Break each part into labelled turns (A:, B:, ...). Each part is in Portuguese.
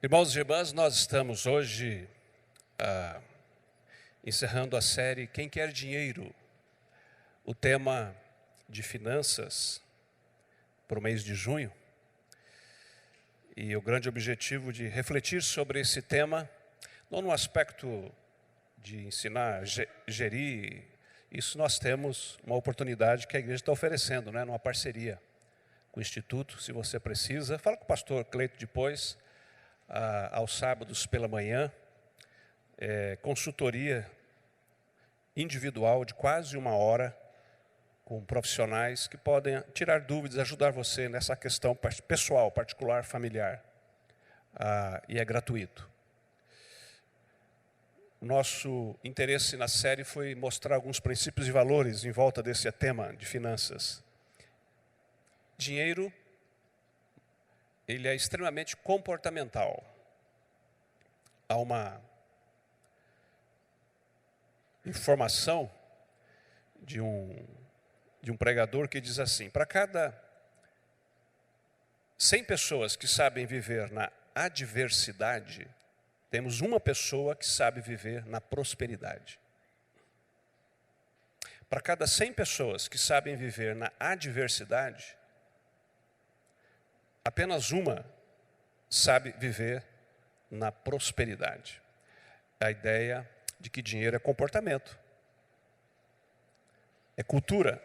A: Irmãos e irmãs, nós estamos hoje encerrando a série Quem Quer Dinheiro, o tema de finanças para o mês de junho. E o grande objetivo de refletir sobre esse tema, não no aspecto de ensinar a gerir, isso nós temos uma oportunidade que a igreja está oferecendo, né, numa parceria com o Instituto. Se você precisa, fala com o pastor Cleito depois, aos sábados pela manhã, consultoria individual de quase 1 hora, com profissionais que podem tirar dúvidas, ajudar você nessa questão pessoal, particular, familiar, e é gratuito. O nosso interesse na série foi mostrar alguns princípios e valores em volta desse tema de finanças. Dinheiro, ele é extremamente comportamental. Há uma informação de um pregador que diz assim: para cada 100 pessoas que sabem viver na adversidade, temos uma pessoa que sabe viver na prosperidade. Para cada 100 pessoas que sabem viver na adversidade, apenas uma sabe viver na prosperidade. A ideia de que dinheiro é comportamento, é cultura,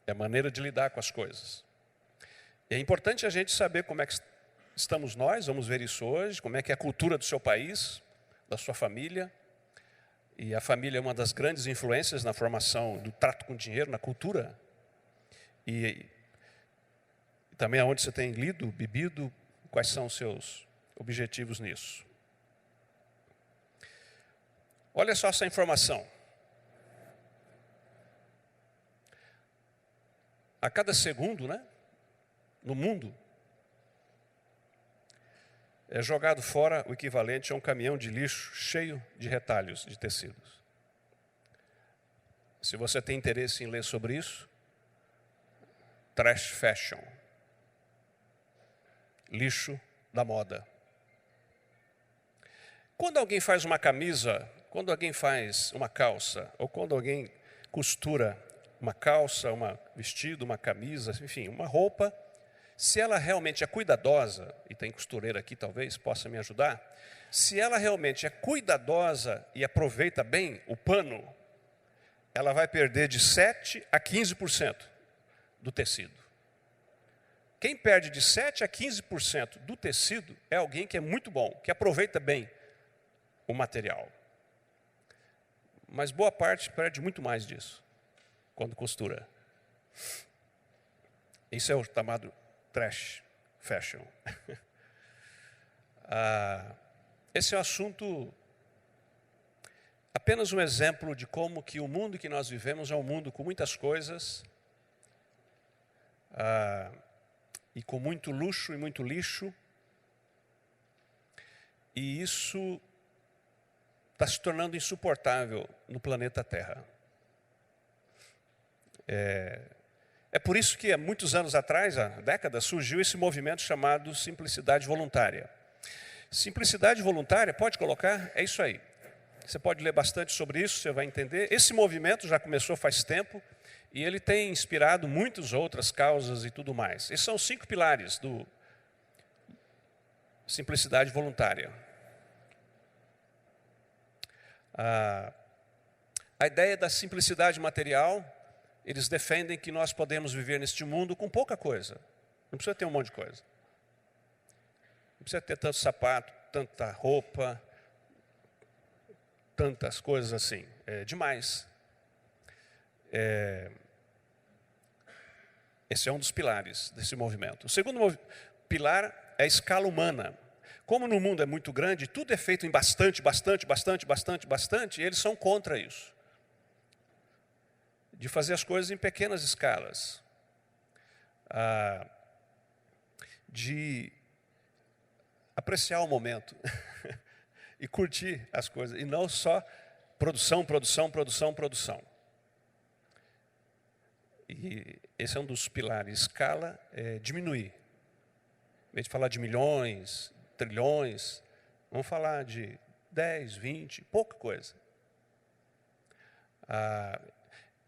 A: é maneira de lidar com as coisas. E é importante a gente saber como é que estamos nós, vamos ver isso hoje, como é que é a cultura do seu país, da sua família. E a família é uma das grandes influências na formação do trato com o dinheiro, na cultura. E também aonde você tem lido, bebido, quais são os seus objetivos nisso. Olha só essa informação. A cada segundo, né, no mundo, é jogado fora o equivalente a um caminhão de lixo cheio de retalhos de tecidos. Se você tem interesse em ler sobre isso, trash fashion. Lixo da moda. Quando alguém faz uma camisa, quando alguém faz uma calça, ou quando alguém costura uma calça, um vestido, uma camisa, enfim, uma roupa, se ela realmente é cuidadosa, e tem costureira aqui talvez possa me ajudar, se ela realmente é cuidadosa e aproveita bem o pano, ela vai perder de 7% a 15% do tecido. Quem perde de 7% a 15% do tecido é alguém que é muito bom, que aproveita bem o material. Mas boa parte perde muito mais disso, quando costura. Isso é o chamado trash fashion. Esse é um assunto, apenas um exemplo de como que o mundo que nós vivemos é um mundo com muitas coisas, e com muito luxo e muito lixo, e isso está se tornando insuportável no planeta Terra. É por isso que há muitos anos atrás, há décadas, surgiu esse movimento chamado simplicidade voluntária. Simplicidade voluntária, pode colocar, é isso aí. Você pode ler bastante sobre isso, você vai entender. Esse movimento já começou faz tempo, e ele tem inspirado muitas outras causas e tudo mais. Esses são os 5 pilares do simplicidade voluntária. A ideia da simplicidade material, eles defendem que nós podemos viver neste mundo com pouca coisa. Não precisa ter um monte de coisa. Não precisa ter tanto sapato, tanta roupa, tantas coisas assim. É demais. Esse é um dos pilares desse movimento. O segundo pilar é a escala humana. Como no mundo é muito grande, tudo é feito em bastante, e eles são contra isso. De fazer as coisas em pequenas escalas. De apreciar o momento e curtir as coisas, e não só produção. E esse é um dos pilares. Escala é diminuir. Em vez de falar de milhões, trilhões, vamos falar de 10, 20, pouca coisa.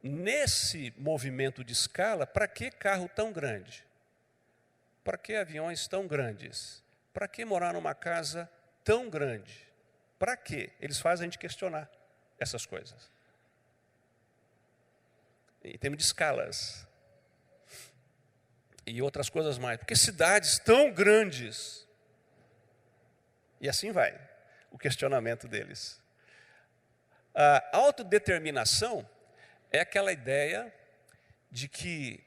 A: Nesse movimento de escala, para que carro tão grande? Para que aviões tão grandes? Para que morar numa casa tão grande? Para quê? Eles fazem a gente questionar essas coisas. Em termos de escalas. E outras coisas mais. Porque cidades tão grandes. E assim vai o questionamento deles. A autodeterminação é aquela ideia de que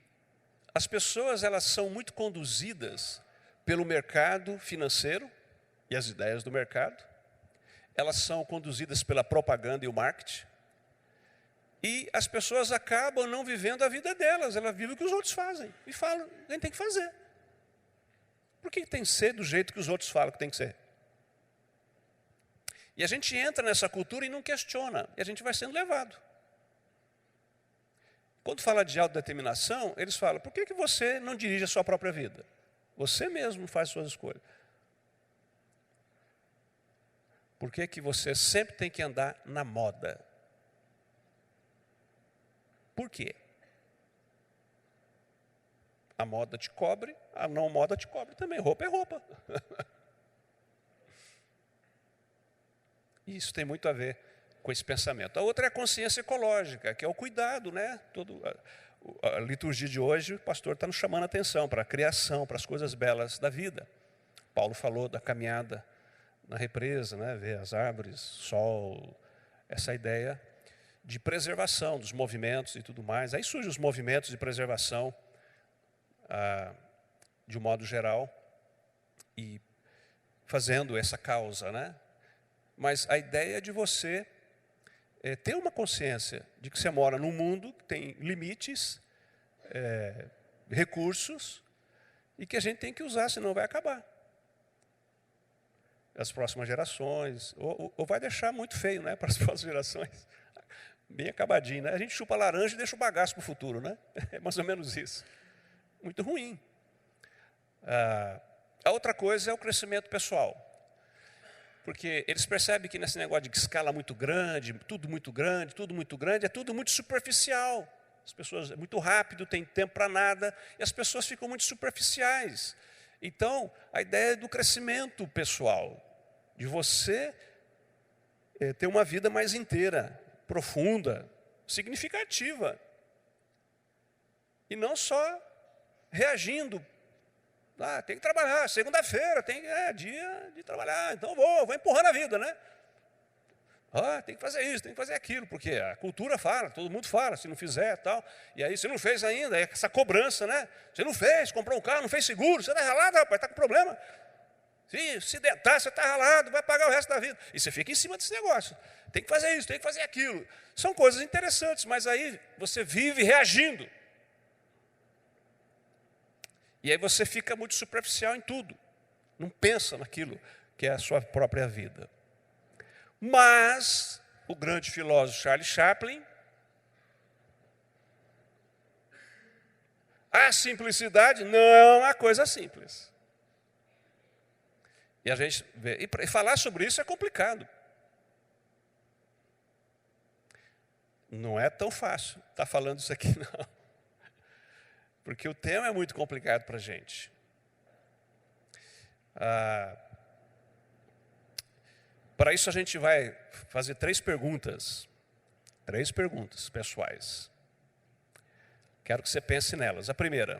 A: as pessoas elas são muito conduzidas pelo mercado financeiro e as ideias do mercado. Elas são conduzidas pela propaganda e o marketing. E as pessoas acabam não vivendo a vida delas, elas vivem o que os outros fazem. E falam, a gente tem que fazer. Por que tem que ser do jeito que os outros falam que tem que ser? E a gente entra nessa cultura e não questiona, e a gente vai sendo levado. Quando fala de autodeterminação, eles falam, por que você não dirige a sua própria vida? Você mesmo faz suas escolhas. Por que você sempre tem que andar na moda? Por quê? A moda te cobre, a não moda te cobre também. Roupa é roupa. Isso tem muito a ver com esse pensamento. A outra é a consciência ecológica, que é o cuidado, né? A liturgia de hoje, o pastor está nos chamando a atenção para a criação, para as coisas belas da vida. Paulo falou da caminhada na represa, né? Ver as árvores, sol, essa ideia de preservação dos movimentos e tudo mais. Aí surgem os movimentos de preservação, de um modo geral, e fazendo essa causa, né? Mas a ideia é de você ter uma consciência de que você mora num mundo que tem limites, recursos, e que a gente tem que usar, senão vai acabar. As próximas gerações, ou vai deixar muito feio, né, para as próximas gerações. Bem acabadinho, né? A gente chupa laranja e deixa o bagaço para o futuro, né? É mais ou menos isso. Muito ruim. A outra coisa é o crescimento pessoal. Porque eles percebem que nesse negócio de escala muito grande, tudo muito grande, é tudo muito superficial. As pessoas, é muito rápido, tem tempo para nada, e as pessoas ficam muito superficiais. Então, a ideia é do crescimento pessoal, de você ter uma vida mais inteira, profunda, significativa. E não só reagindo. Tem que trabalhar, segunda-feira, é dia de trabalhar, então vou empurrando a vida, né? Tem que fazer isso, tem que fazer aquilo, porque a cultura fala, todo mundo fala, se não fizer tal. E aí, se não fez ainda, é essa cobrança, né? Você não fez, comprou um carro, não fez seguro, você está ralado, rapaz, está com problema. Se dentar, você está ralado, vai pagar o resto da vida. E você fica em cima desse negócio. Tem que fazer isso, tem que fazer aquilo. São coisas interessantes, mas aí você vive reagindo. E aí você fica muito superficial em tudo. Não pensa naquilo que é a sua própria vida. Mas o grande filósofo Charles Chaplin, a simplicidade não é uma coisa simples. E a gente vê, e falar sobre isso é complicado. Não é tão fácil estar falando isso aqui, não. Porque o tema é muito complicado para a gente. Para isso a gente vai fazer 3 perguntas. 3 perguntas pessoais. Quero que você pense nelas. A primeira.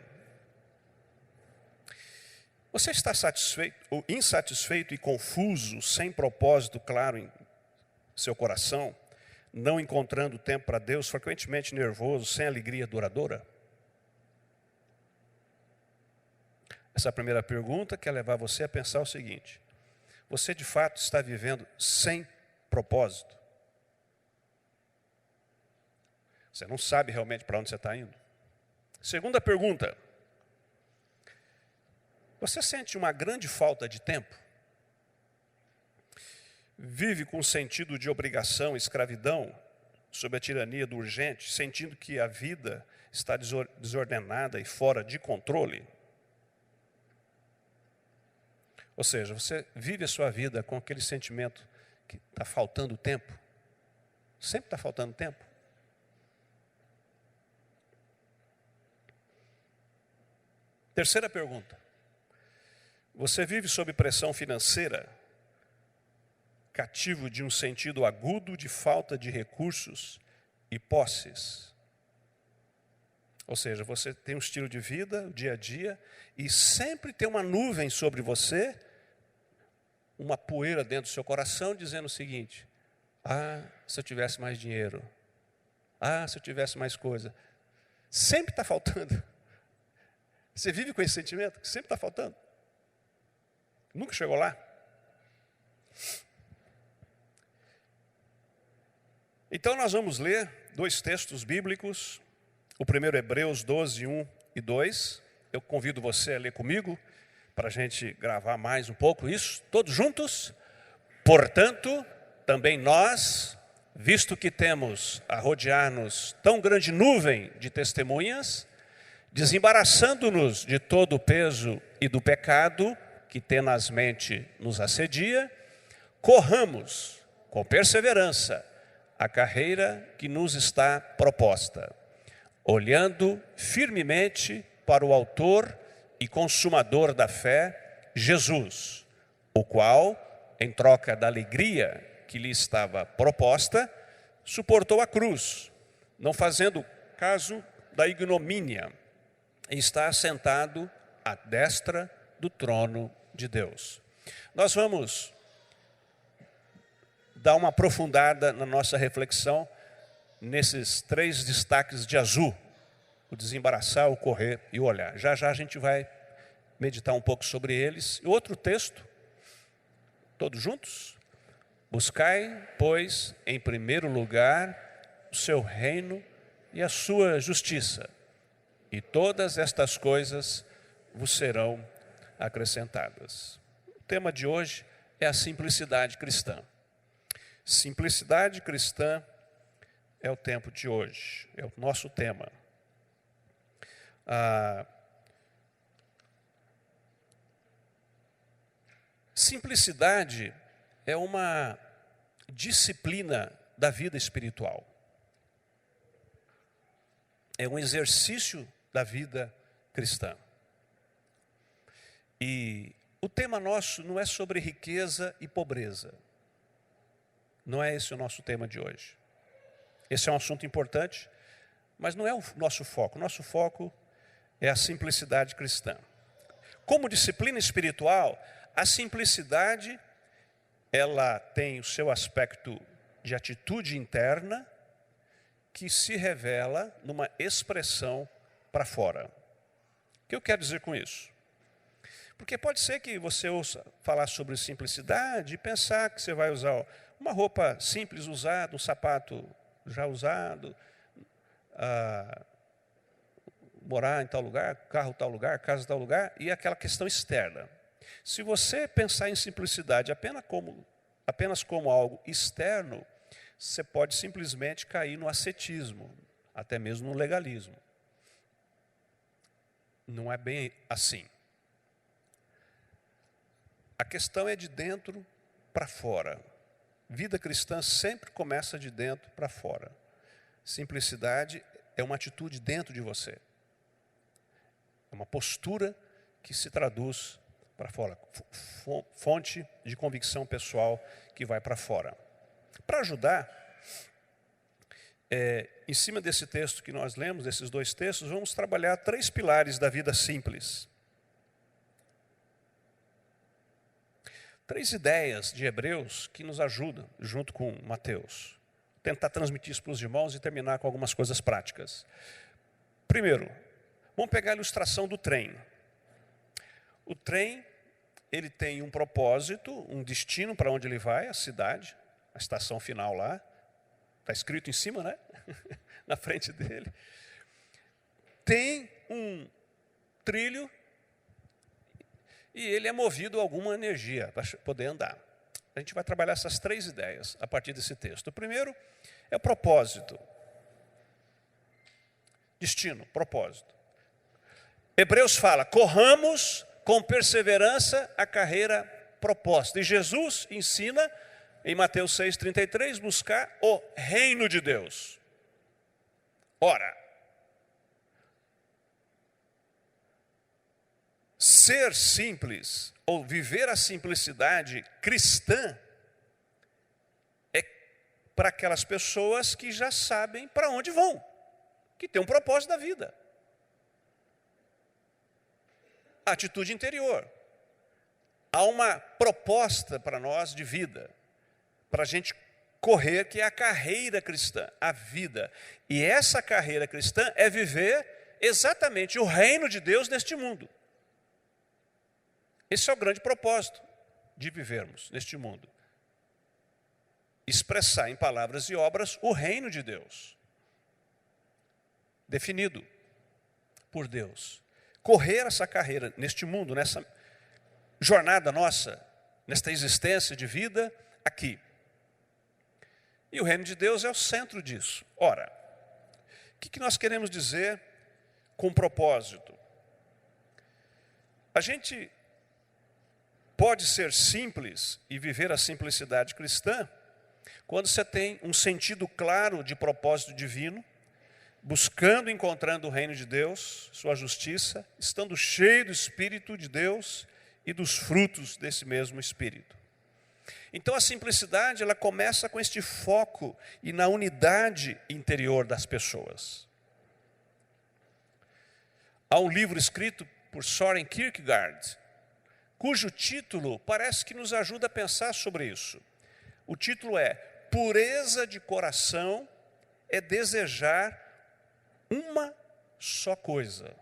A: Você está satisfeito ou insatisfeito e confuso, sem propósito claro em seu coração, não encontrando tempo para Deus, frequentemente nervoso, sem alegria duradoura? Essa é a primeira pergunta quer levar você a pensar o seguinte: você de fato está vivendo sem propósito? Você não sabe realmente para onde você está indo? Segunda pergunta: você sente uma grande falta de tempo? Vive com sentido de obrigação, escravidão, sob a tirania do urgente, sentindo que a vida está desordenada e fora de controle? Ou seja, você vive a sua vida com aquele sentimento que está faltando tempo? Sempre está faltando tempo? Terceira pergunta. Você vive sob pressão financeira, cativo de um sentido agudo de falta de recursos e posses? Ou seja, você tem um estilo de vida, o dia a dia, e sempre tem uma nuvem sobre você, uma poeira dentro do seu coração, dizendo o seguinte: se eu tivesse mais dinheiro, se eu tivesse mais coisa. Sempre está faltando. Você vive com esse sentimento que sempre está faltando? Nunca chegou lá? Então nós vamos ler 2 textos bíblicos. O primeiro, Hebreus 12, 1 e 2. Eu convido você a ler comigo, para a gente gravar mais um pouco isso, todos juntos. Portanto, também nós, visto que temos a rodear-nos tão grande nuvem de testemunhas, desembaraçando-nos de todo o peso e do pecado que tenazmente nos assedia, corramos com perseverança a carreira que nos está proposta, olhando firmemente para o autor e consumador da fé, Jesus, o qual, em troca da alegria que lhe estava proposta, suportou a cruz, não fazendo caso da ignomínia, e está assentado à destra do trono de Deus. Nós vamos dar uma aprofundada na nossa reflexão nesses 3 destaques de azul: o desembaraçar, o correr e o olhar. Já já a gente vai meditar um pouco sobre eles. E outro texto, todos juntos? Buscai, pois, em primeiro lugar, o seu reino e a sua justiça, e todas estas coisas vos serão acrescentadas. O tema de hoje é a simplicidade cristã. Simplicidade cristã é o tempo de hoje, é o nosso tema. Simplicidade é uma disciplina da vida espiritual. É um exercício da vida cristã. E o tema nosso não é sobre riqueza e pobreza. Não é esse o nosso tema de hoje. Esse é um assunto importante, mas não é o nosso foco. O nosso foco é a simplicidade cristã. Como disciplina espiritual, a simplicidade, ela tem o seu aspecto de atitude interna, que se revela numa expressão para fora. O que eu quero dizer com isso? Porque pode ser que você ouça falar sobre simplicidade e pensar que você vai usar uma roupa simples usada, um sapato já usado, morar em tal lugar, carro em tal lugar, casa em tal lugar, e aquela questão externa. Se você pensar em simplicidade apenas como algo externo, você pode simplesmente cair no ascetismo, até mesmo no legalismo. Não é bem assim. A questão é de dentro para fora. Vida cristã sempre começa de dentro para fora. Simplicidade é uma atitude dentro de você. É uma postura que se traduz para fora. Fonte de convicção pessoal que vai para fora. Para ajudar, em cima desse texto que nós lemos, desses 2 textos, vamos trabalhar 3 pilares da vida simples. 3 ideias de Hebreus que nos ajudam, junto com Mateus. Tentar transmitir isso para os irmãos e terminar com algumas coisas práticas. Primeiro, vamos pegar a ilustração do trem. O trem, ele tem um propósito, um destino para onde ele vai, a cidade, a estação final lá. Está escrito em cima, né? Na frente dele. Tem um trilho e ele é movido a alguma energia para poder andar. A gente vai trabalhar essas 3 ideias a partir desse texto. O primeiro é o propósito. Destino, propósito. Hebreus fala: corramos com perseverança a carreira proposta. E Jesus ensina, em Mateus 6,33, buscar o reino de Deus. Ora, ser simples, ou viver a simplicidade cristã, é para aquelas pessoas que já sabem para onde vão, que têm um propósito da vida. A atitude interior. Há uma proposta para nós de vida, para a gente correr, que é a carreira cristã, a vida. E essa carreira cristã é viver exatamente o reino de Deus neste mundo. Esse é o grande propósito de vivermos neste mundo. Expressar em palavras e obras o reino de Deus, definido por Deus. Correr essa carreira neste mundo, nessa jornada nossa, nesta existência de vida aqui. E o reino de Deus é o centro disso. Ora, o que nós queremos dizer com propósito? A gente pode ser simples e viver a simplicidade cristã quando você tem um sentido claro de propósito divino, buscando e encontrando o reino de Deus, sua justiça, estando cheio do Espírito de Deus e dos frutos desse mesmo Espírito. Então a simplicidade, ela começa com este foco e na unidade interior das pessoas. Há um livro escrito por Søren Kierkegaard, cujo título parece que nos ajuda a pensar sobre isso. O título é Pureza de Coração é Desejar uma só coisa.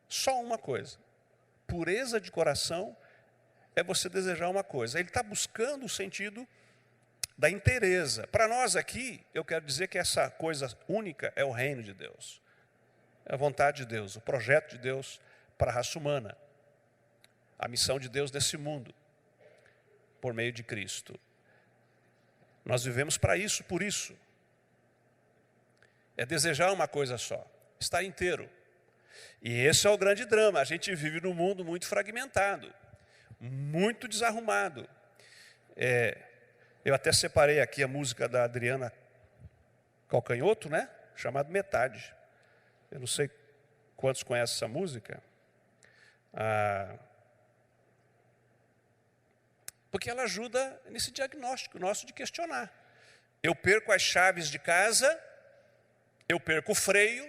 A: Só uma coisa. Pureza de coração é você desejar uma coisa. Ele está buscando o sentido da inteireza. Para nós aqui, eu quero dizer que essa coisa única é o reino de Deus. É a vontade de Deus, o projeto de Deus para a raça humana. A missão de Deus nesse mundo, por meio de Cristo. Nós vivemos para isso, por isso. É desejar uma coisa só, estar inteiro. E esse é o grande drama. A gente vive num mundo muito fragmentado, muito desarrumado. Eu até separei aqui a música da Adriana Calcanhoto, né? Chamada Metade. Eu não sei quantos conhecem essa música. Porque ela ajuda nesse diagnóstico nosso de questionar. Eu perco as chaves de casa, eu perco o freio,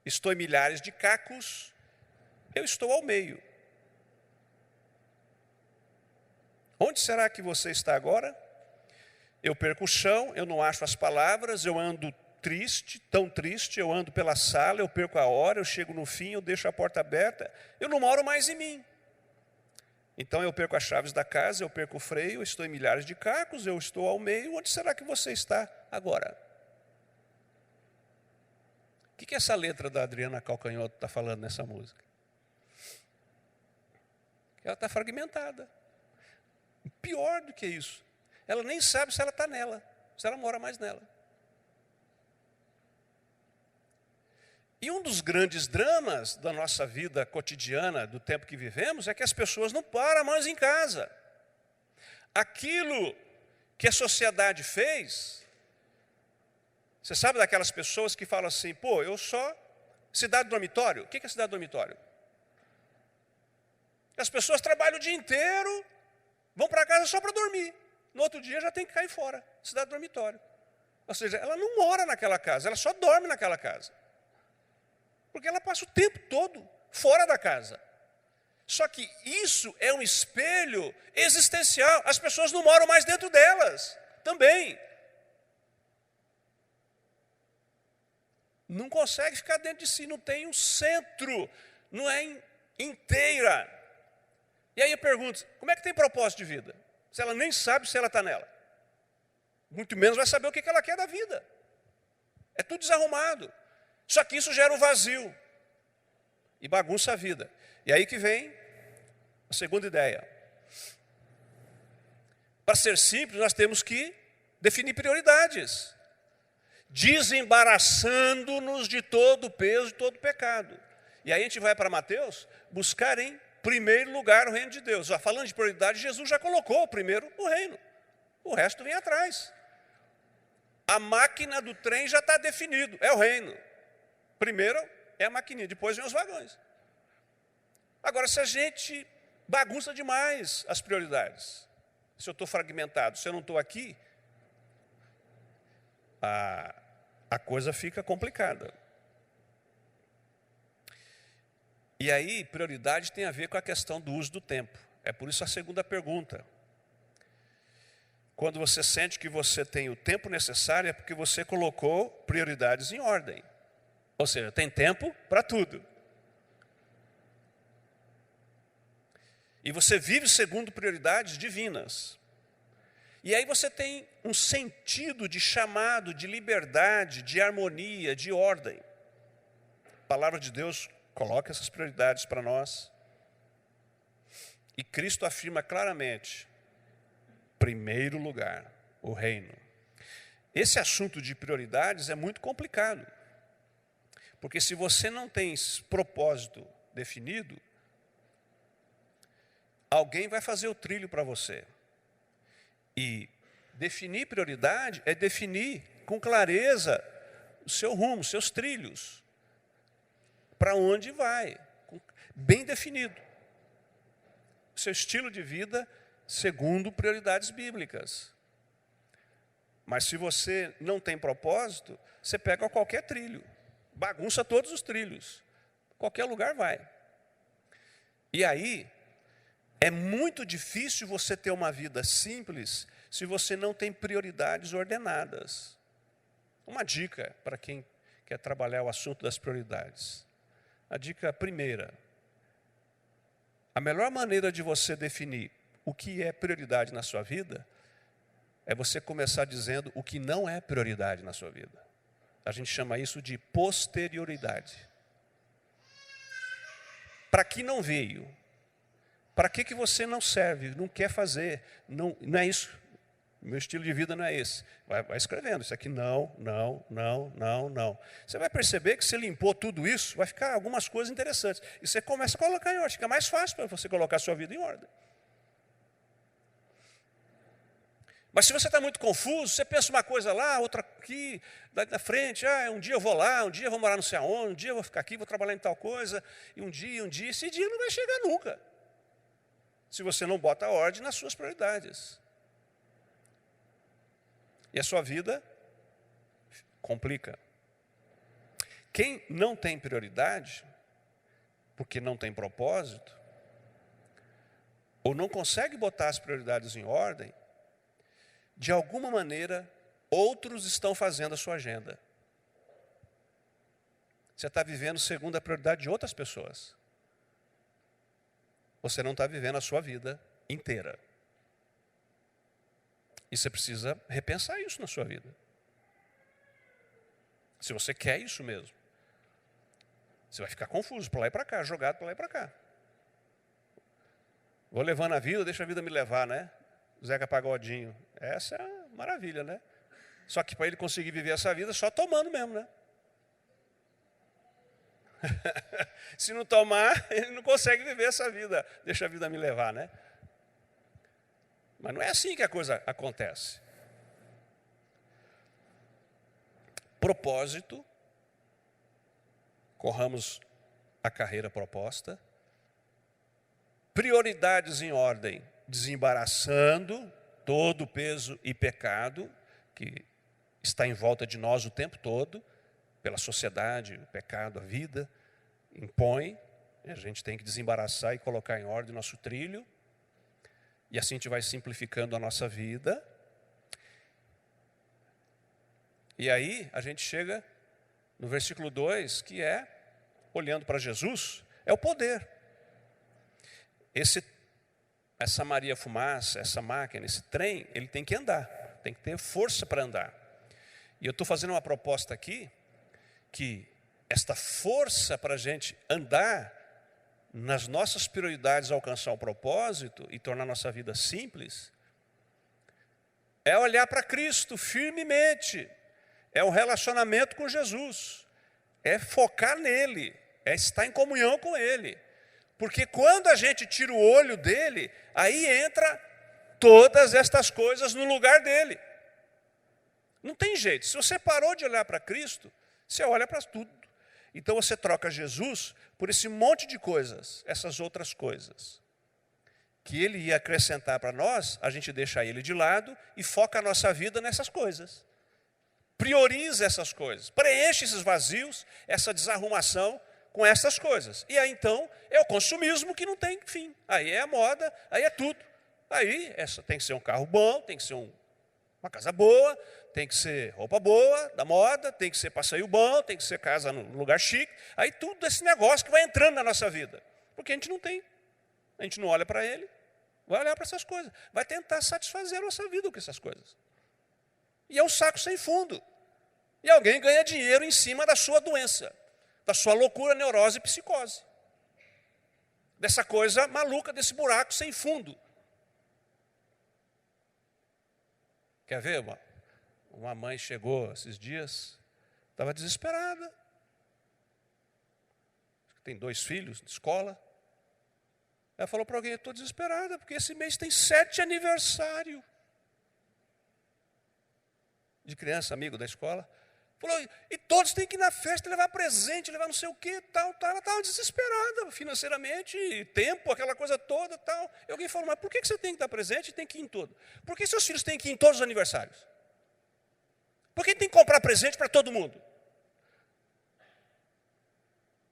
A: estou em milhares de cacos, eu estou ao meio. Onde será que você está agora? Eu perco o chão, eu não acho as palavras, eu ando triste, tão triste, eu ando pela sala, eu perco a hora, eu chego no fim, eu deixo a porta aberta, eu não moro mais em mim. Então eu perco as chaves da casa, eu perco o freio, eu estou em milhares de cacos, eu estou ao meio. Onde será que você está agora? O que essa letra da Adriana Calcanhoto está falando nessa música? Ela está fragmentada. Pior do que isso, ela nem sabe se ela está nela, se ela mora mais nela. E um dos grandes dramas da nossa vida cotidiana, do tempo que vivemos, é que as pessoas não param mais em casa. Aquilo que a sociedade fez, você sabe daquelas pessoas que falam assim, pô, eu só... Cidade dormitório, o que é cidade dormitório? As pessoas trabalham o dia inteiro, vão para casa só para dormir. No outro dia já tem que cair fora, cidade dormitório. Ou seja, ela não mora naquela casa, ela só dorme naquela casa. Porque ela passa o tempo todo fora da casa. Só que isso é um espelho existencial. As pessoas não moram mais dentro delas também. Não consegue ficar dentro de si, não tem um centro, não é inteira. E aí eu pergunto, como é que tem propósito de vida? Se ela nem sabe se ela está nela. Muito menos vai saber o que ela quer da vida. É tudo desarrumado. Só que isso gera um vazio e bagunça a vida. E aí que vem a segunda ideia. Para ser simples, nós temos que definir prioridades, desembaraçando-nos de todo o peso, de todo o pecado. E aí a gente vai para Mateus, buscar em primeiro lugar o reino de Deus. Já falando de prioridade, Jesus já colocou primeiro o reino. O resto vem atrás. A máquina do trem já está definido, é o reino. Primeiro é a maquininha, depois vem os vagões. Agora, se a gente bagunça demais as prioridades, se eu estou fragmentado, se eu não estou aqui, a coisa fica complicada. E aí, prioridade tem a ver com a questão do uso do tempo. É por isso a segunda pergunta. Quando você sente que você tem o tempo necessário, é porque você colocou prioridades em ordem. Ou seja, tem tempo para tudo. E você vive segundo prioridades divinas. E aí você tem um sentido de chamado, de liberdade, de harmonia, de ordem. A palavra de Deus coloca essas prioridades para nós. E Cristo afirma claramente, primeiro lugar, o reino. Esse assunto de prioridades é muito complicado. Porque se você não tem propósito definido, alguém vai fazer o trilho para você. E definir prioridade é definir com clareza o seu rumo, os seus trilhos. Para onde vai, bem definido. O seu estilo de vida segundo prioridades bíblicas. Mas se você não tem propósito, você pega qualquer trilho, bagunça todos os trilhos, qualquer lugar vai. E aí, é muito difícil você ter uma vida simples se você não tem prioridades ordenadas. Uma dica para quem quer trabalhar o assunto das prioridades. A dica primeira: a melhor maneira de você definir o que é prioridade na sua vida é você começar dizendo o que não é prioridade na sua vida. A gente chama isso de posterioridade. Para que não veio? Para que você não serve, não quer fazer? Não é isso. Meu estilo de vida não é esse. Vai escrevendo, isso aqui não. Você vai perceber que se limpou tudo isso, vai ficar algumas coisas interessantes. E você começa a colocar em ordem, fica mais fácil para você colocar a sua vida em ordem. Mas se você está muito confuso, você pensa uma coisa lá, outra aqui, na frente, um dia eu vou lá, um dia eu vou morar não sei aonde, um dia eu vou ficar aqui, vou trabalhar em tal coisa, e um dia, esse dia não vai chegar nunca. Se você não bota ordem nas suas prioridades. E a sua vida complica. Quem não tem prioridade, porque não tem propósito, ou não consegue botar as prioridades em ordem, de alguma maneira, outros estão fazendo a sua agenda. Você está vivendo segundo a prioridade de outras pessoas. Você não está vivendo a sua vida inteira. E você precisa repensar isso na sua vida. Se você quer isso mesmo. Você vai ficar confuso para lá e para cá, jogado para lá e para cá. Vou levando a vida, deixa a vida me levar, né? Zeca Pagodinho. Essa é a maravilha, né? Só que para ele conseguir viver essa vida, só tomando mesmo, né? Se não tomar, ele não consegue viver essa vida. Deixa a vida me levar, né? Mas não é assim que a coisa acontece. Propósito. Corramos a carreira proposta. Prioridades em ordem, desembaraçando todo o peso e pecado que está em volta de nós o tempo todo, pela sociedade, o pecado, a vida, impõe, e a gente tem que desembaraçar e colocar em ordem o nosso trilho, e assim a gente vai simplificando a nossa vida. E aí a gente chega no versículo 2, que é, olhando para Jesus, é o poder. Essa Maria Fumaça, essa máquina, esse trem, ele tem que andar, tem que ter força para andar. E eu estou fazendo uma proposta aqui, que esta força para a gente andar nas nossas prioridades, alcançar o propósito e tornar nossa vida simples, é olhar para Cristo firmemente, é um relacionamento com Jesus, é focar nele, é estar em comunhão com Ele. Porque quando a gente tira o olho dele, aí entra todas estas coisas no lugar dele. Não tem jeito. Se você parou de olhar para Cristo, você olha para tudo. Então você troca Jesus por esse monte de coisas, essas outras coisas. Que ele ia acrescentar para nós, a gente deixa ele de lado e foca a nossa vida nessas coisas. Prioriza essas coisas, preenche esses vazios, essa desarrumação com essas coisas. E aí então é o consumismo que não tem fim. Aí é a moda, aí é tudo. Aí tem que ser um carro bom, tem que ser uma casa boa, tem que ser roupa boa, da moda, tem que ser passeio bom, tem que ser casa num lugar chique. Aí tudo esse negócio que vai entrando na nossa vida. Porque a gente não tem. A gente não olha para ele, vai olhar para essas coisas. Vai tentar satisfazer a nossa vida com essas coisas. E é um saco sem fundo. E alguém ganha dinheiro em cima da sua doença, da sua loucura, neurose e psicose. Dessa coisa maluca, desse buraco sem fundo. Quer ver? Uma mãe chegou esses dias, estava desesperada. Tem 2 filhos de escola. Ela falou para alguém, eu estou desesperada, porque esse mês tem 7 aniversários de criança, amigo da escola. Falou, e todos têm que ir na festa, levar presente, levar não sei o quê, tal. Ela estava desesperada financeiramente, tempo, aquela coisa toda, tal. E alguém falou, mas por que você tem que dar presente e tem que ir em todo? Por que seus filhos têm que ir em todos os aniversários? Por que tem que comprar presente para todo mundo?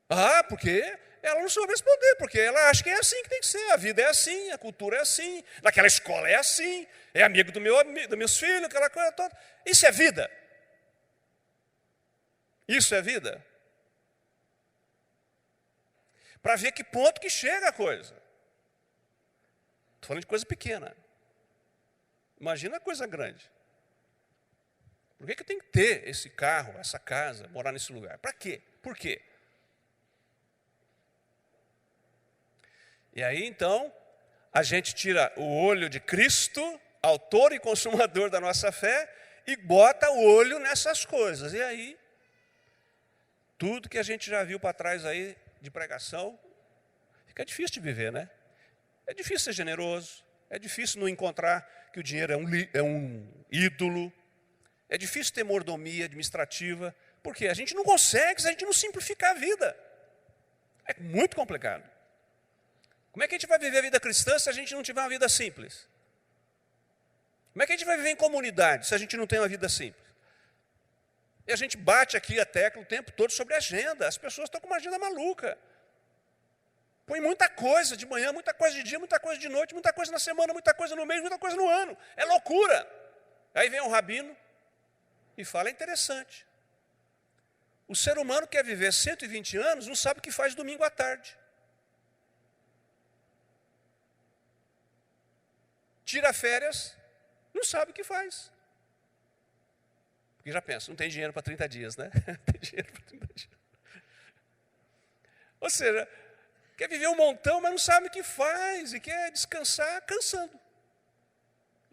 A: Ah, porque ela não soube responder, porque ela acha que é assim que tem que ser. A vida é assim, a cultura é assim, naquela escola é assim, é amigo dos meus filhos, aquela coisa toda. Isso é vida? Isso é vida? Para ver que ponto que chega a coisa. Estou falando de coisa pequena. Imagina a coisa grande. Por que eu tenho que ter esse carro, essa casa, morar nesse lugar? Para quê? Por quê? E aí, então, a gente tira o olho de Cristo, autor e consumador da nossa fé, e bota o olho nessas coisas. E aí, tudo que a gente já viu para trás aí de pregação, fica difícil de viver, né? É difícil ser generoso, é difícil não encontrar que o dinheiro é um ídolo, é difícil ter mordomia administrativa, porque a gente não consegue se a gente não simplificar a vida. É muito complicado. Como é que a gente vai viver a vida cristã se a gente não tiver uma vida simples? Como é que a gente vai viver em comunidade se a gente não tem uma vida simples? E a gente bate aqui a tecla o tempo todo sobre agenda. As pessoas estão com uma agenda maluca. Põe muita coisa de manhã, muita coisa de dia, muita coisa de noite, muita coisa na semana, muita coisa no mês, muita coisa no ano. É loucura. Aí vem um rabino e fala, é interessante. O ser humano quer viver 120 anos, não sabe o que faz domingo à tarde. Tira férias, não sabe o que faz. Porque já pensa, não tem dinheiro para 30 dias, né? Tem dinheiro para 30 dias. Ou seja, quer viver um montão, mas não sabe o que faz e quer descansar cansando.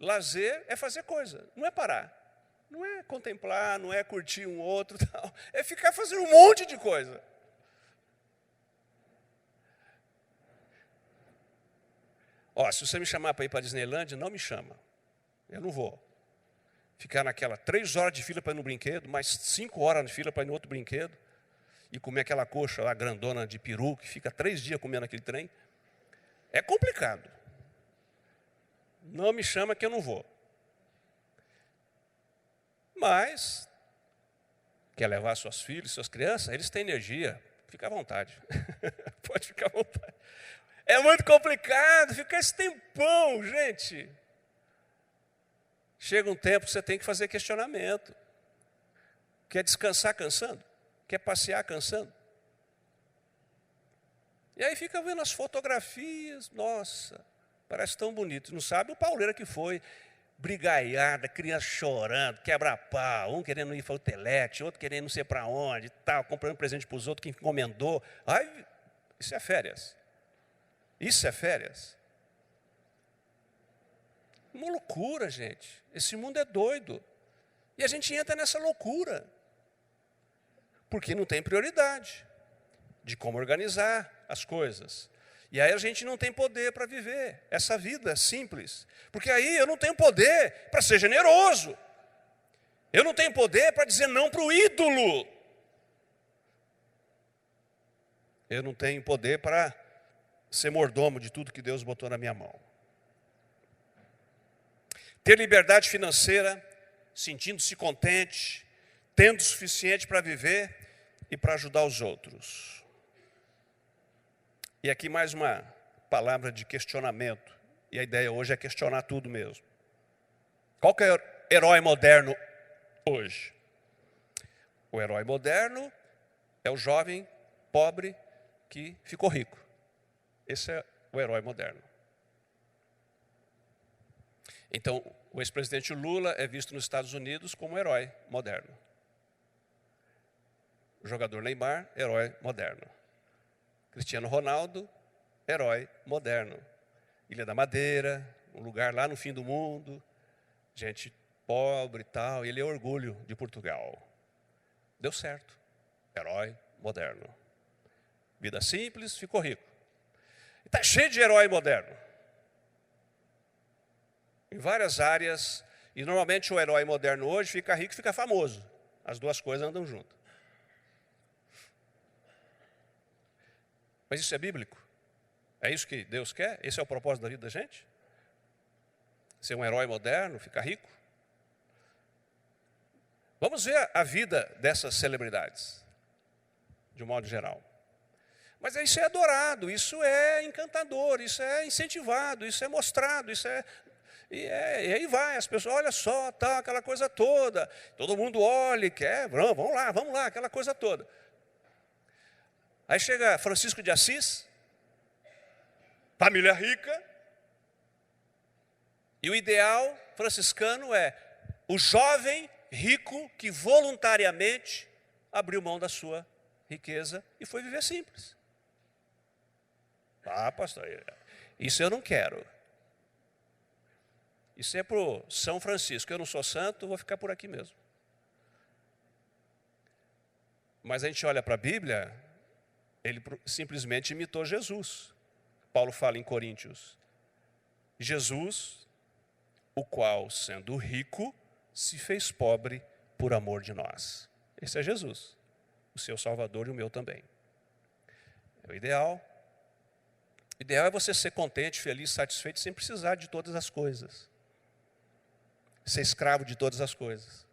A: Lazer é fazer coisa, não é parar. Não é contemplar, não é curtir um outro, tal. É ficar fazendo um monte de coisa. Ó, se você me chamar para ir para a Disneylândia, não me chama. Eu não vou. Ficar naquela 3 horas de fila para ir no brinquedo, mais 5 horas de fila para ir no outro brinquedo, e comer aquela coxa lá grandona de peru, que fica 3 dias comendo aquele trem. É complicado. Não me chama que eu não vou. Mas, quer levar suas filhas, suas crianças, eles têm energia, fica à vontade. Pode ficar à vontade. É muito complicado ficar esse tempão, gente. Chega um tempo que você tem que fazer questionamento. Quer descansar cansando? Quer passear cansando? E aí fica vendo as fotografias, nossa, parece tão bonito. Não sabe o pauleira que foi, brigaiada, criança chorando, quebra-pau, um querendo ir para o telete, outro querendo não sei para onde, tal, comprando presente para os outros, que encomendou. Ai, isso é férias. Isso é férias. Uma loucura, gente. Esse mundo é doido. E a gente entra nessa loucura. Porque não tem prioridade. de como organizar as coisas. E aí a gente não tem poder para viver essa vida simples. Porque aí eu não tenho poder para ser generoso. Eu não tenho poder para dizer não para o ídolo. Eu não tenho poder para ser mordomo de tudo que Deus botou na minha mão. Ter liberdade financeira, sentindo-se contente, tendo o suficiente para viver e para ajudar os outros. E aqui mais uma palavra de questionamento. E a ideia hoje é questionar tudo mesmo. Qual que é o herói moderno hoje? O herói moderno é o jovem pobre que ficou rico. Esse é o herói moderno. Então, o ex-presidente Lula é visto nos Estados Unidos como um herói moderno. O jogador Neymar, herói moderno. Cristiano Ronaldo, herói moderno. Ilha da Madeira, um lugar lá no fim do mundo, gente pobre e tal, ele é orgulho de Portugal. Deu certo, herói moderno. Vida simples, ficou rico. Está cheio de herói moderno. Em várias áreas, e normalmente o herói moderno hoje fica rico e fica famoso. As duas coisas andam juntas. Mas isso é bíblico? É isso que Deus quer? Esse é o propósito da vida da gente? Ser um herói moderno, ficar rico? Vamos ver a vida dessas celebridades, de um modo geral. Mas isso é adorado, isso é encantador, isso é incentivado, isso é mostrado, isso é... E aí vai, as pessoas, olha só, tá, aquela coisa toda. Todo mundo olha e quer, vamos lá, aquela coisa toda. Aí chega Francisco de Assis, família rica, e o ideal franciscano é o jovem rico que voluntariamente abriu mão da sua riqueza e foi viver simples. Ah, pastor, isso eu não quero. Isso é para o São Francisco. Eu não sou santo, vou ficar por aqui mesmo. Mas a gente olha para a Bíblia, ele simplesmente imitou Jesus. Paulo fala em Coríntios. Jesus, o qual, sendo rico, se fez pobre por amor de nós. Esse é Jesus, o seu Salvador e o meu também. É o ideal. O ideal é você ser contente, feliz, satisfeito, sem precisar de todas as coisas. Ser escravo de todas as coisas.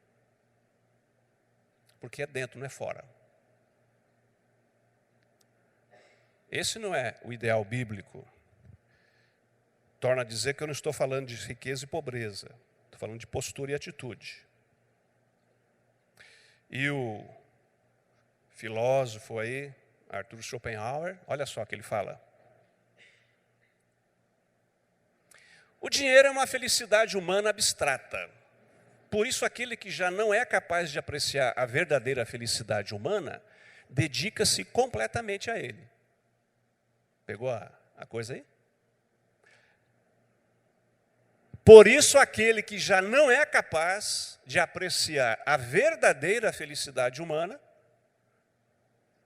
A: Porque é dentro, não é fora. Esse não é o ideal bíblico. Torna a dizer que eu não estou falando de riqueza e pobreza. Estou falando de postura e atitude. E o filósofo aí, Arthur Schopenhauer, olha só o que ele fala. O dinheiro é uma felicidade humana abstrata. Por isso, aquele que já não é capaz de apreciar a verdadeira felicidade humana, dedica-se completamente a ele. Pegou a coisa aí? Por isso, aquele que já não é capaz de apreciar a verdadeira felicidade humana,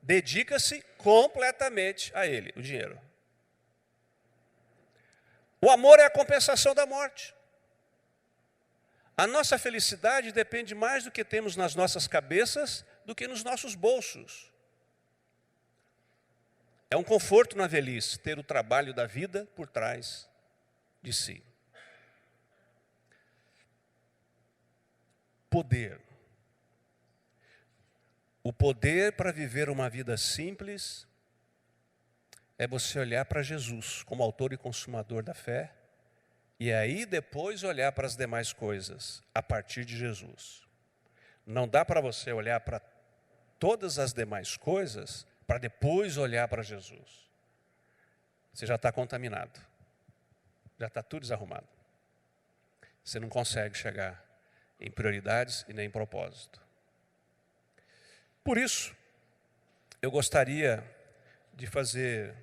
A: dedica-se completamente a ele, o dinheiro. O amor é a compensação da morte. A nossa felicidade depende mais do que temos nas nossas cabeças do que nos nossos bolsos. É um conforto na velhice ter o trabalho da vida por trás de si. Poder. O poder para viver uma vida simples é você olhar para Jesus como autor e consumador da fé e aí depois olhar para as demais coisas a partir de Jesus. Não dá para você olhar para todas as demais coisas para depois olhar para Jesus. Você já está contaminado. Já está tudo desarrumado. Você não consegue chegar em prioridades e nem em propósito. Por isso, eu gostaria de fazer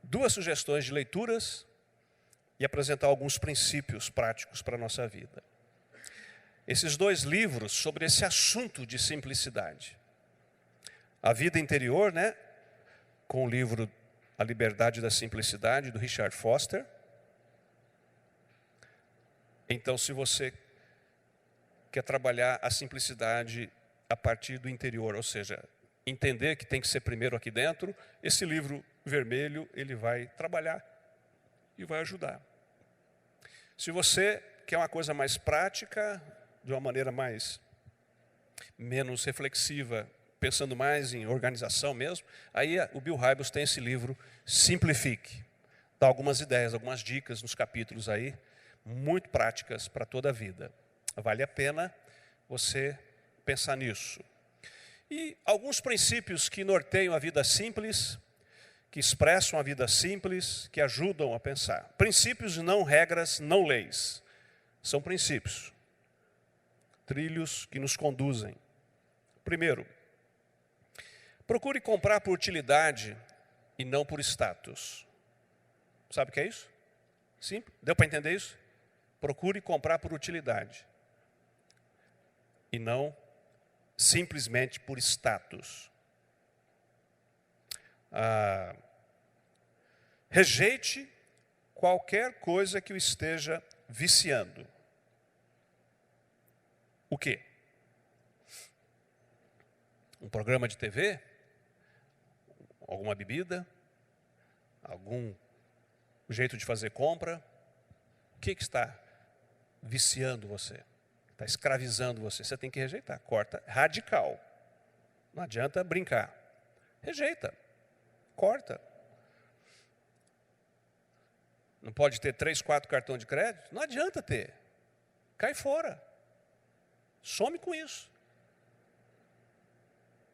A: duas sugestões de leituras e apresentar alguns princípios práticos para a nossa vida. esses 2 livros sobre esse assunto de simplicidade. A Vida Interior, né, com o livro A Liberdade da Simplicidade, do Richard Foster. Então, se você quer trabalhar a simplicidade a partir do interior, ou seja, entender que tem que ser primeiro aqui dentro, esse livro vermelho, ele vai trabalhar e vai ajudar. Se você quer uma coisa mais prática, de uma maneira menos reflexiva, pensando mais em organização mesmo, aí o Bill Hybels tem esse livro, Simplifique. Dá algumas ideias, algumas dicas nos capítulos aí, muito práticas para toda a vida. Vale a pena você pensar nisso. E alguns princípios que norteiam a vida simples, que expressam a vida simples, que ajudam a pensar. Princípios e não regras, não leis. São princípios. Trilhos que nos conduzem. Primeiro, procure comprar por utilidade e não por status. Sabe o que é isso? Sim? Deu para entender isso? Procure comprar por utilidade e não simplesmente por status. Rejeite qualquer coisa que o esteja viciando. O quê? Um programa de TV? Alguma bebida? Algum jeito de fazer compra? O que está viciando você? Está escravizando você? Você tem que rejeitar. Corta, radical. Não adianta brincar. Rejeita. Corta. Não pode ter 3, 4 cartões de crédito? Não adianta ter. Cai fora. Some com isso.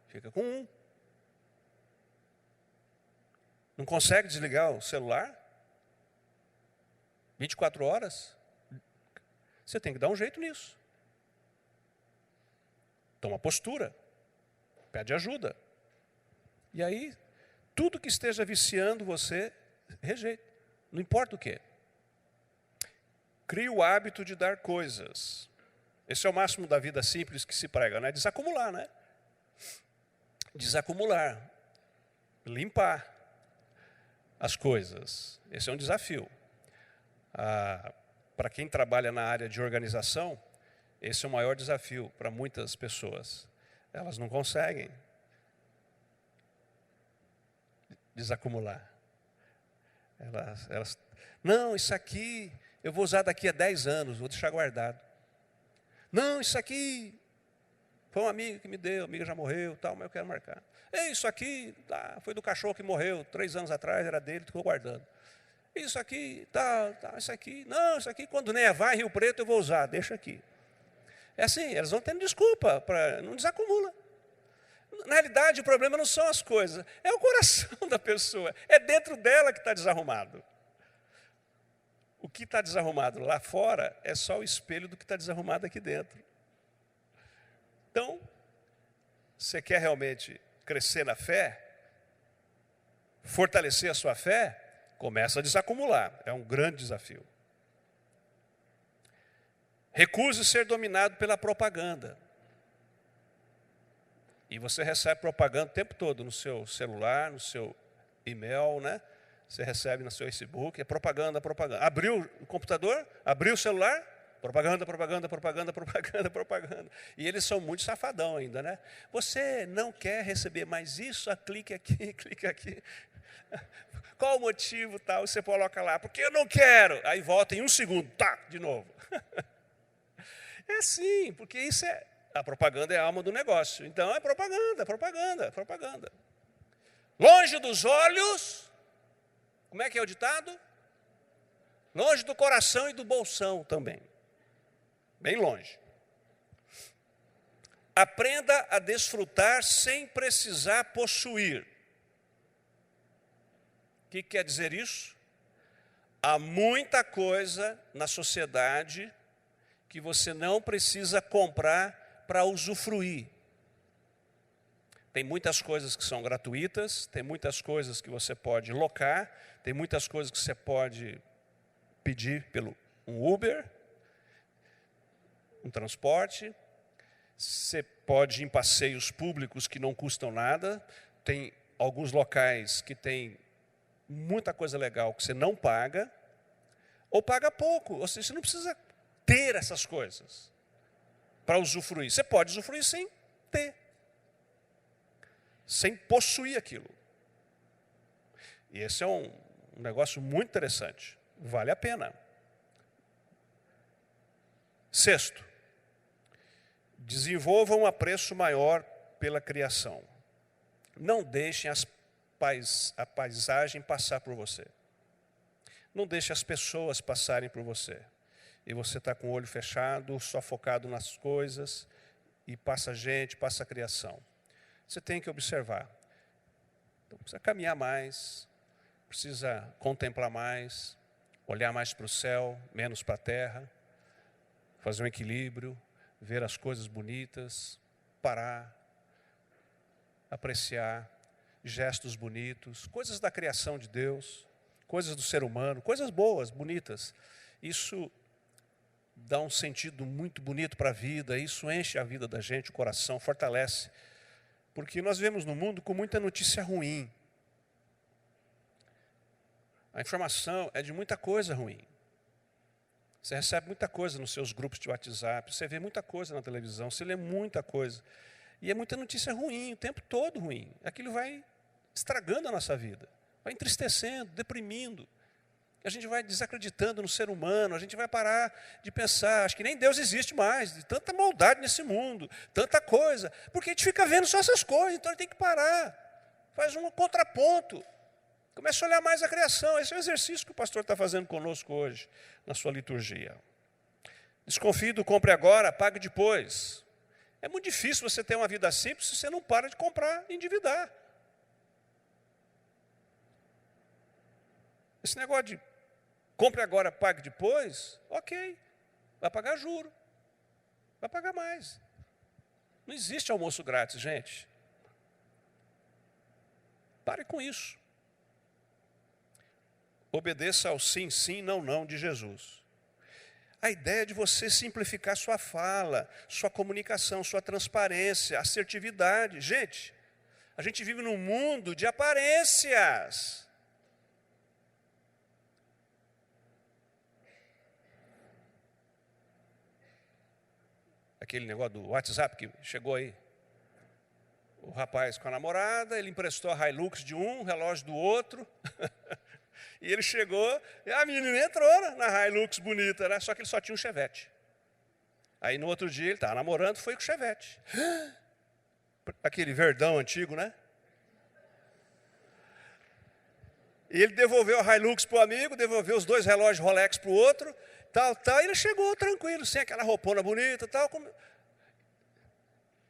A: Fica com um. Não consegue desligar o celular? 24 horas? Você tem que dar um jeito nisso. Toma postura. Pede ajuda. E aí, tudo que esteja viciando você, rejeita. Não importa o quê. Crie o hábito de dar coisas. Esse é o máximo da vida simples que se prega, né? Desacumular, né? Desacumular. Limpar as coisas. Esse é um desafio. Para quem trabalha na área de organização, esse é o maior desafio para muitas pessoas. Elas não conseguem desacumular. Não, isso aqui eu vou usar daqui a 10 anos, vou deixar guardado. Não, isso aqui foi uma amiga que me deu, a amiga já morreu, tal, mas eu quero marcar. Isso aqui foi do cachorro que morreu 3 anos atrás, era dele, estou guardando. Isso aqui, isso aqui, não, isso aqui quando nevar em Rio Preto eu vou usar, deixa aqui. É assim, elas vão tendo desculpa, não desacumula. Na realidade, o problema não são as coisas, é o coração da pessoa, é dentro dela que está desarrumado. O que está desarrumado lá fora é só o espelho do que está desarrumado aqui dentro. Então, você quer realmente crescer na fé, fortalecer a sua fé, começa a desacumular, é um grande desafio. Recuse ser dominado pela propaganda. E você recebe propaganda o tempo todo no seu celular, no seu e-mail, né? Você recebe no seu Facebook, é propaganda, propaganda. Abriu o computador, abriu o celular, propaganda, propaganda, propaganda, propaganda, propaganda. E eles são muito safadão ainda, né? Você não quer receber mais isso? Clique aqui, clique aqui. Qual o motivo tal? Você coloca lá, porque eu não quero. Aí volta em 1 segundo, de novo. É assim, porque isso a propaganda é a alma do negócio. Então é propaganda, propaganda, propaganda. Longe dos olhos, como é que é o ditado? Longe do coração e do bolsão também. Bem longe. Aprenda a desfrutar sem precisar possuir. O que quer dizer isso? Há muita coisa na sociedade que você não precisa comprar para usufruir. Tem muitas coisas que são gratuitas, tem muitas coisas que você pode locar, tem muitas coisas que você pode pedir pelo um Uber. um transporte, você pode ir em passeios públicos que não custam nada, tem alguns locais que tem muita coisa legal que você não paga, ou paga pouco, ou seja, você não precisa ter essas coisas para usufruir. Você pode usufruir sem ter, sem possuir aquilo. E esse é um negócio muito interessante, vale a pena. Sexto, desenvolvam um apreço maior pela criação. Não deixem a paisagem passar por você. Não deixe as pessoas passarem por você. E você está com o olho fechado, só focado nas coisas, e passa gente, passa a criação. Você tem que observar. Então, precisa caminhar mais, precisa contemplar mais, olhar mais para o céu, menos para a terra, fazer um equilíbrio, ver as coisas bonitas, parar, apreciar gestos bonitos, coisas da criação de Deus, coisas do ser humano, coisas boas, bonitas. Isso dá um sentido muito bonito para a vida, isso enche a vida da gente, o coração, fortalece. Porque nós vivemos num mundo com muita notícia ruim. A informação é de muita coisa ruim. Você recebe muita coisa nos seus grupos de WhatsApp, você vê muita coisa na televisão, você lê muita coisa. E é muita notícia ruim, o tempo todo ruim. Aquilo vai estragando a nossa vida, vai entristecendo, deprimindo. A gente vai desacreditando no ser humano, a gente vai parar de pensar, acho que nem Deus existe mais, de tanta maldade nesse mundo, tanta coisa, porque a gente fica vendo só essas coisas, então a gente tem que parar, faz um contraponto, começa a olhar mais a criação. Esse é o exercício que o pastor está fazendo conosco hoje, na sua liturgia. Desconfie do compre agora, pague depois. É muito difícil você ter uma vida simples se você não para de comprar e endividar. Esse negócio de compre agora, pague depois, ok, vai pagar juro, vai pagar mais. Não existe almoço grátis, gente. Pare com isso. Obedeça ao sim, sim, não, não de Jesus. A ideia é de você simplificar sua fala, sua comunicação, sua transparência, assertividade. Gente, a gente vive num mundo de aparências. Aquele negócio do WhatsApp que chegou aí. O rapaz com a namorada, ele emprestou a Hilux de um, relógio do outro. E ele chegou, e a menina entrou na Hilux bonita, né? Só que ele só tinha um Chevette. Aí no outro dia ele estava namorando, foi com o Chevette. Aquele verdão antigo, né? E ele devolveu a Hilux para o amigo, devolveu os 2 relógios Rolex para o outro, e ele chegou tranquilo, sem aquela roupona bonita, tal.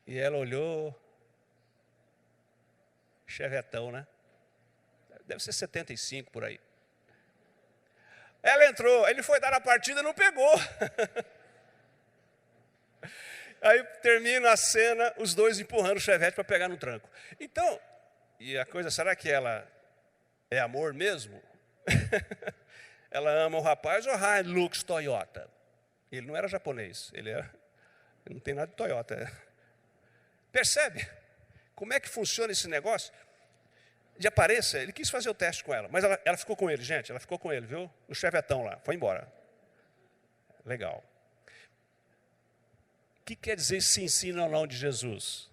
A: E ela olhou, Chevetão, né? Deve ser 75 por aí. Ela entrou, ele foi dar a partida, não pegou. Aí termina a cena, os dois empurrando o Chevette para pegar no tranco. Então, e a coisa, será que ela é amor mesmo? Ela ama o rapaz ou Hilux Toyota? Ele não era japonês, ele não tem nada de Toyota. Percebe como é que funciona esse negócio? De aparência, ele quis fazer o teste com ela, mas ela ficou com ele, gente, ela ficou com ele, viu? No Chevetão lá, foi embora. Legal. O que quer dizer sim, sim, não, não de Jesus?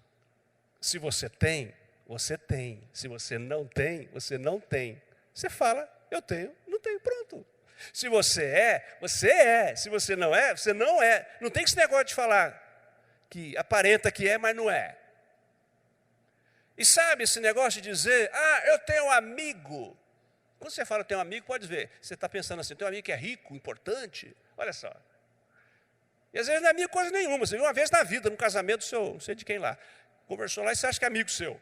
A: Se você tem, você tem. Se você não tem, você não tem. Você fala, eu tenho, não tenho, pronto. Se você é, você é. Se você não é, você não é. Não tem esse negócio de falar que aparenta que é, mas não é. E sabe esse negócio de dizer, eu tenho um amigo. Quando você fala eu tenho um amigo, pode ver, você está pensando assim, tem um amigo que é rico, importante, olha só. E às vezes não é amigo coisa nenhuma, você viu uma vez na vida, no casamento seu, não sei de quem lá, conversou lá e você acha que é amigo seu,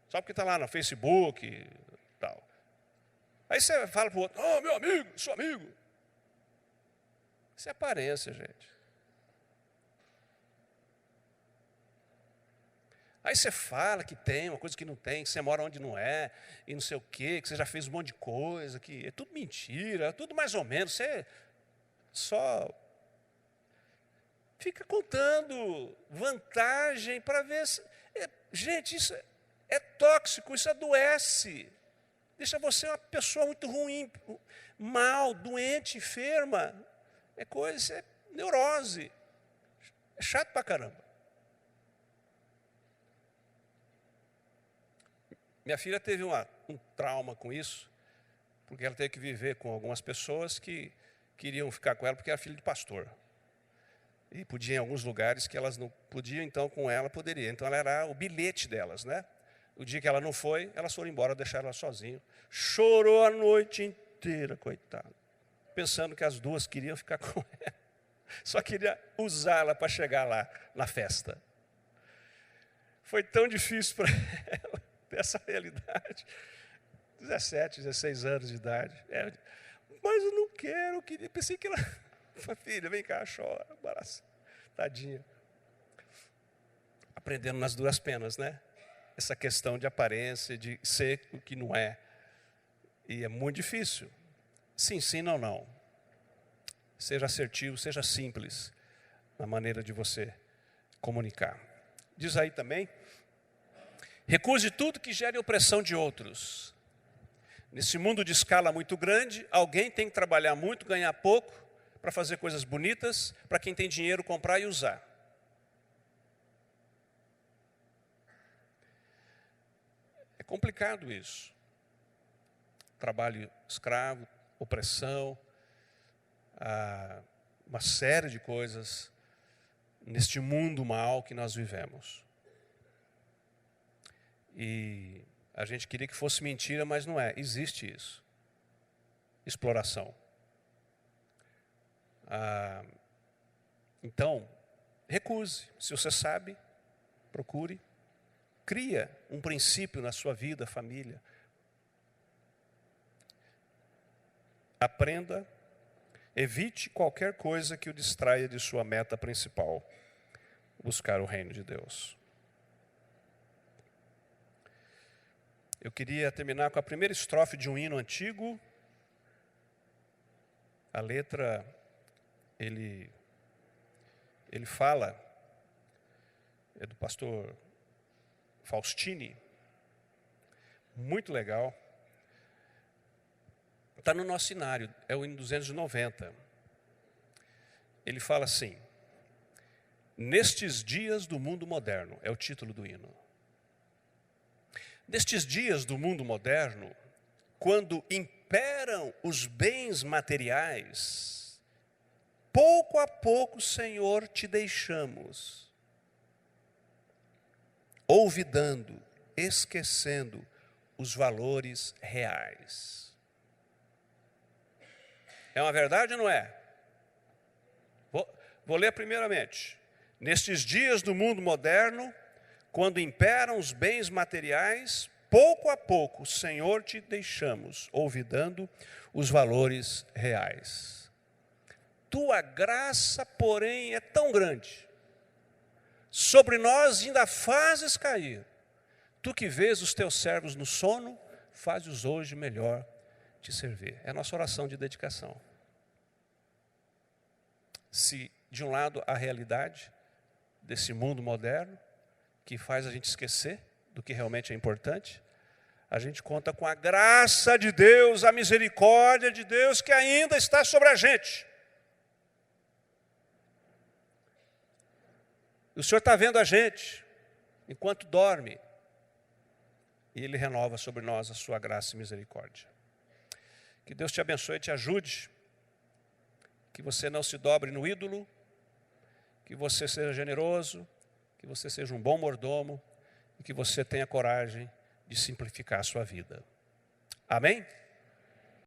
A: só porque está lá no Facebook e tal. Aí você fala para o outro, meu amigo, sou amigo. Isso é aparência, gente. Aí você fala que tem uma coisa que não tem, que você mora onde não é, e não sei o quê, que você já fez um monte de coisa, que é tudo mentira, é tudo mais ou menos, você só Fica contando vantagem para ver se... Gente, isso é tóxico, isso adoece. Deixa você uma pessoa muito ruim, mal, doente, enferma. Isso é neurose. É chato pra caramba. Minha filha teve um trauma com isso, porque ela teve que viver com algumas pessoas que queriam ficar com ela porque era filha de pastor. E podia em alguns lugares que elas não podiam, então com ela poderia. Então ela era o bilhete delas, né? O dia que ela não foi, elas foram embora, deixaram ela sozinha. Chorou a noite inteira, coitada. Pensando que as duas queriam ficar com ela. Só queria usá-la para chegar lá na festa. Foi tão difícil para ela ter essa realidade. 17, 16 anos de idade. Mas eu não quero, eu queria. Pensei que ela... Filha, vem cá, chora, abraça. Tadinha. Aprendendo nas duras penas, né? Essa questão de aparência, de ser o que não é. E é muito difícil. Se ensina ou não. Seja assertivo, seja simples na maneira de você comunicar. Diz aí também, recuse tudo que gere opressão de outros. Nesse mundo de escala muito grande, alguém tem que trabalhar muito, ganhar pouco, para fazer coisas bonitas, para quem tem dinheiro comprar e usar. É complicado isso. Trabalho escravo, opressão, uma série de coisas neste mundo mal que nós vivemos. E a gente queria que fosse mentira, mas não é. Existe isso. Exploração. Então, recuse. Se você sabe, procure. Cria um princípio na sua vida, família. Aprenda. Evite qualquer coisa que o distraia de sua meta principal. Buscar o reino de Deus. Eu queria terminar com a primeira estrofe de um hino antigo. A letra... Ele fala, é do pastor Faustini, muito legal. Está no nosso hinário, é o hino 290. Ele fala assim, nestes dias do mundo moderno, é o título do hino. Nestes dias do mundo moderno, quando imperam os bens materiais, pouco a pouco, Senhor, te deixamos, olvidando, esquecendo os valores reais. É uma verdade ou não é? Vou ler primeiramente. Nestes dias do mundo moderno, quando imperam os bens materiais, pouco a pouco, Senhor, te deixamos, olvidando os valores reais. Tua graça, porém, é tão grande. Sobre nós ainda fazes cair. Tu que vês os teus servos no sono, fazes hoje melhor te servir. É a nossa oração de dedicação. Se, de um lado, a realidade desse mundo moderno, que faz a gente esquecer do que realmente é importante, a gente conta com a graça de Deus, a misericórdia de Deus que ainda está sobre a gente. O Senhor está vendo a gente enquanto dorme. E Ele renova sobre nós a sua graça e misericórdia. Que Deus te abençoe e te ajude. Que você não se dobre no ídolo. Que você seja generoso. Que você seja um bom mordomo. E que você tenha coragem de simplificar a sua vida. Amém?